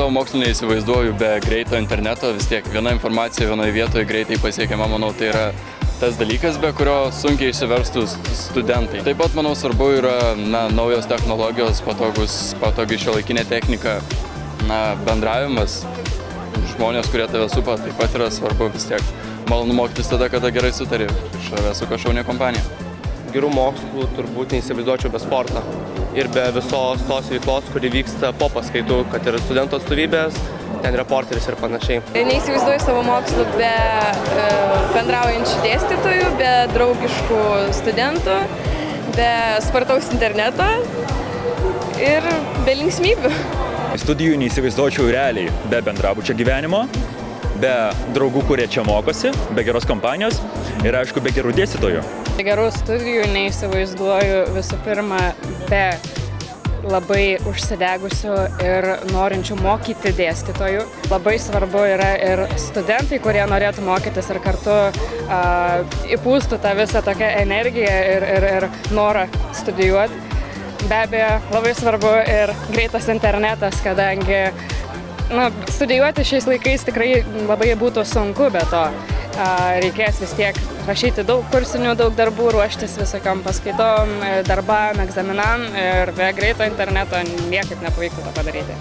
savo mokslo neįsivaizduoju be greito interneto, vis tiek viena informacija vienoje vietoje greitai pasiekiama, manau, tai yra tas dalykas, be kurio sunkiai išsiverstų studentai. Taip pat, manau, svarbu yra naujos technologijos, patogi šiuolaikinė technika, bendravimas, žmonės, kurie tave supa, taip pat yra svarbu vis tiek. Malonu mokytis tada, kada gerai sutari, šalia su kažkokia kompanija. Gerų mokslų turbūt neįsivaizduočiau be sporto ir be visos tos veiklos, kuri vyksta po paskaitų, kad ir studentų atstovybės, ten reporteris ir panašiai. Neįsivaizduoju savo mokslų be bendraujančių dėstytojų, be draugiškų studentų, be spartaus interneto ir be linksmybių. Studijų neįsivaizduočiau realiai be bendrabučio gyvenimo, be draugų, kurie čia mokosi, be geros kompanijos ir, aišku, be gerų dėstytojų. Gerų studijų neįsivaizduoju visų pirma be labai užsidegusių ir norinčių mokyti dėstytojų. Labai svarbu yra ir studentai, kurie norėtų mokytis ir kartu įpūstų tą visą tokią energiją ir norą studijuoti. Be abejo, labai svarbu ir greitas internetas, kadangi studijuoti šiais laikais tikrai labai būtų sunku, be to reikės vis tiek rašyti daug kursinių, daug darbų, ruoštis visokiom paskaitom, darbam, egzaminam ir be greito interneto niekaip nepavyktų to padaryti.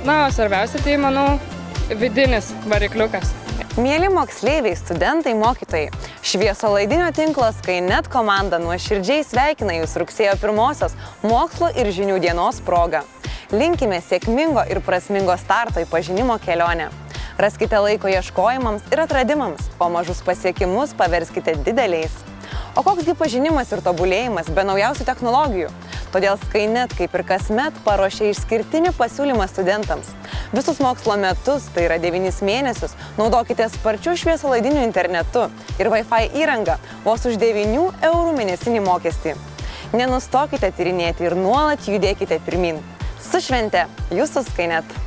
O svarbiausia tai, manau, vidinis varikliukas. Mieli moksleiviai, studentai, mokytojai, šviesolaidinio tinklo Skynet komanda nuoširdžiai sveikina Jūs rugsėjo 1-osios mokslo ir žinių dienos proga. Linkime sėkmingo ir prasmingo starto į pažinimo kelionę. Raskite laiko ieškojimams ir atradimams, o mažus pasiekimus paverskite dideliais. O koksgi pažinimas ir tobulėjimas be naujausių technologijų? Todėl Skynet, kaip ir kasmet, paruošė išskirtinį pasiūlymą studentams. Visus mokslo metus, tai yra 9 mėnesius, naudokite sparčiu šviesolaidiniu internetu ir Wi-Fi įrangą vos už 9 eurų mėnesinį mokestį. Nenustokite tyrinėti ir nuolat judėkite pirmin. Su švente, Jūsų Skynet!